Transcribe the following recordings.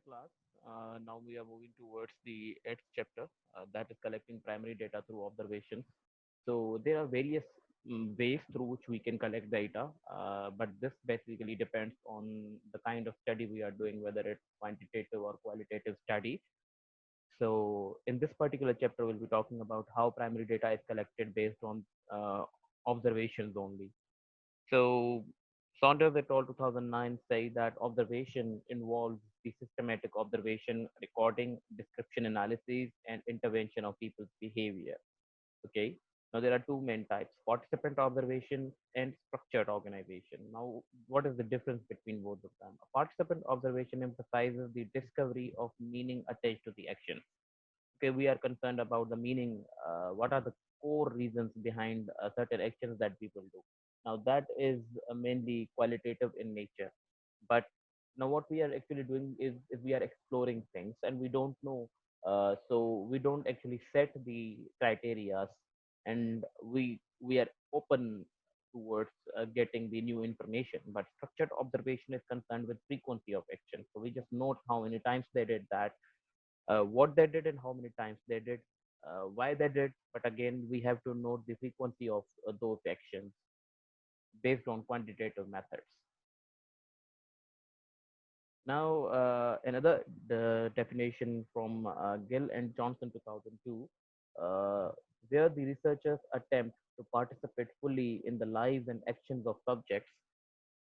class. Now we are moving towards the eighth chapter, that is collecting primary data through observations. So there are various ways through which we can collect data, but this basically depends on the kind of study we are doing, whether it's quantitative or qualitative study. So in this particular chapter, we'll be talking about how primary data is collected based on observations only. So Saunders et al. 2009 say that observation involves the systematic observation, recording, description analysis, and intervention of people's behavior. Okay. Now there are two main types: participant observation and structured organization. Now, what is the difference between both of them? A participant observation emphasizes the discovery of meaning attached to the action. Okay, we are concerned about the meaning. What are the core reasons behind certain actions that people do? Now that is mainly qualitative in nature. But now what we are actually doing is we are exploring things, and we don't know. So we don't actually set the criteria, and we are open towards getting the new information. But structured observation is concerned with frequency of action. So we just note how many times they did that, what they did and how many times they did, why they did. But again, we have to note the frequency of those actions based on quantitative methods. Now, another the definition from Gill and Johnson 2002, uh, where the researchers attempt to participate fully in the lives and actions of subjects,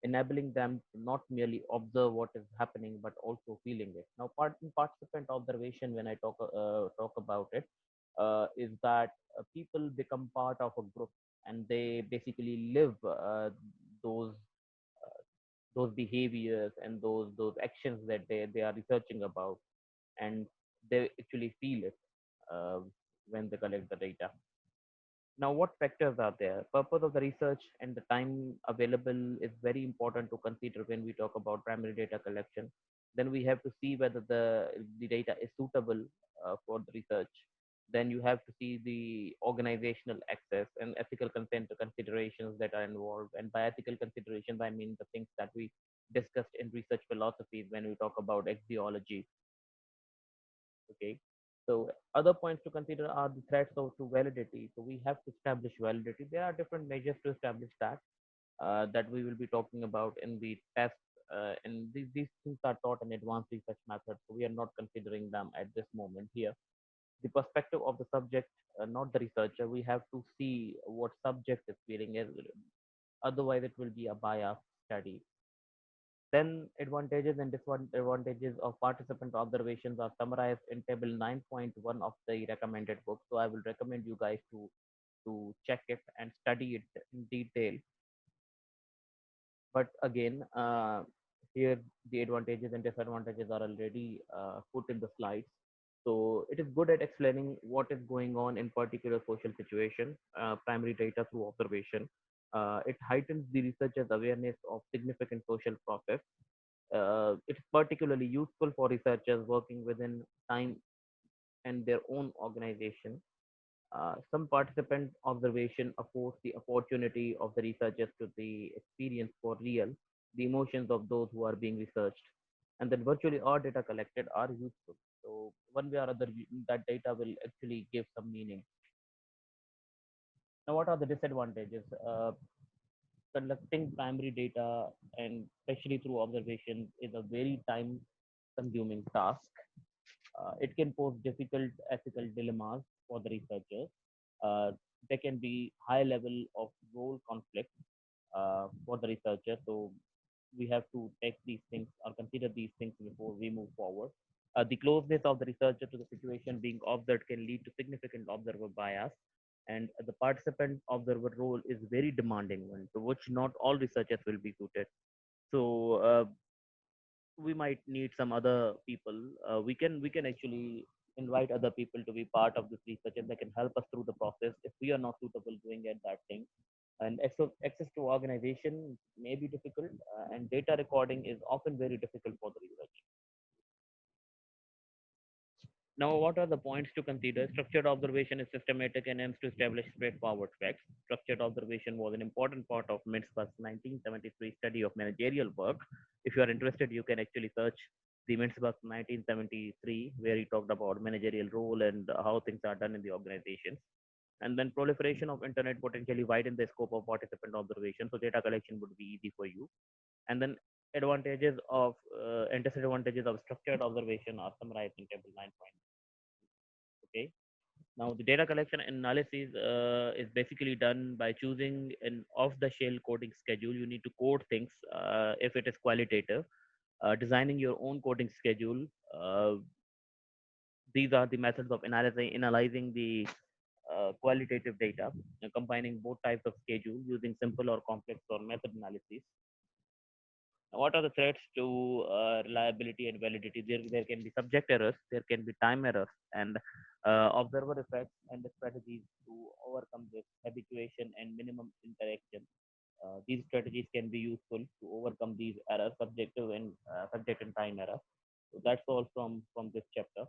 enabling them to not merely observe what is happening but also feeling it. Now, participant observation, when I talk about it, is that people become part of a group, and they basically live those those behaviors and those actions that they are researching about, and they actually feel it uh, when they collect the data. Now, what factors are there? Purpose of the research and the time available is very important to consider when we talk about primary data collection. Then we have to see whether the data is suitable for the research. Then you have to see the organizational access and ethical consent considerations that are involved. And by ethical considerations, I mean the things that we discussed in research philosophies when we talk about axiology. Okay. So other points to consider are the threats to validity. So we have to establish validity. There are different measures to establish that, that we will be talking about in the test. And these things are taught in advanced research methods. So we are not considering them at this moment here. The perspective of the subject, not the researcher. We have to see what subject is feeling. Otherwise, it will be a biased study. Then advantages and disadvantages of participant observations are summarized in table 9.1 of the recommended book. So I will recommend you guys to check it and study it in detail. But again, here the advantages and disadvantages are already put in the slides. So it is good at explaining what is going on in particular social situation, primary data through observation. It heightens the researcher's awareness of significant social process. It's particularly useful for researchers working within time and their own organization. Some participant observation affords the opportunity of the researchers to the experience for real the emotions of those who are being researched, and then virtually all data collected are useful. So one way or other, that data will actually give some meaning. Now, what are the disadvantages? Collecting primary data, and especially through observation, is a very time consuming task. It can pose difficult ethical dilemmas for the researchers. There can be high level of role conflict for the researcher. So we have to take these things or consider these things before we move forward. The closeness of the researcher to the situation being observed can lead to significant observer bias, and the participant observer role is very demanding one, to which not all researchers will be suited. So we might need some other people. We can actually invite other people to be part of this research, and they can help us through the process if we are not suitable doing at that thing. And access to organization may be difficult, and data recording is often very difficult for the research. Now, what are the points to consider? Structured observation is systematic and aims to establish straightforward facts. Structured observation was an important part of Mintzberg's 1973 study of managerial work. If you are interested, you can actually search Siemens was 1973, where he talked about managerial role and how things are done in the organizations. And then proliferation of internet potentially widen the scope of participant observation, so data collection would be easy for you. And then advantages of and disadvantages of structured observation are summarized in table 9. Okay. Now, the data collection and analysis is basically done by choosing an off-the-shelf coding schedule. You need to code things if it is qualitative. Designing your own coding schedule. Uh, these are the methods of analyzing the qualitative data, combining both types of schedule using simple or complex or method analysis. Now, what are the threats to reliability and validity? There can be subject errors, there can be time errors, and observer effects and the strategies to overcome this habituation and minimum interaction. These strategies can be useful to overcome these errors, subject and time error. So that's all from this chapter.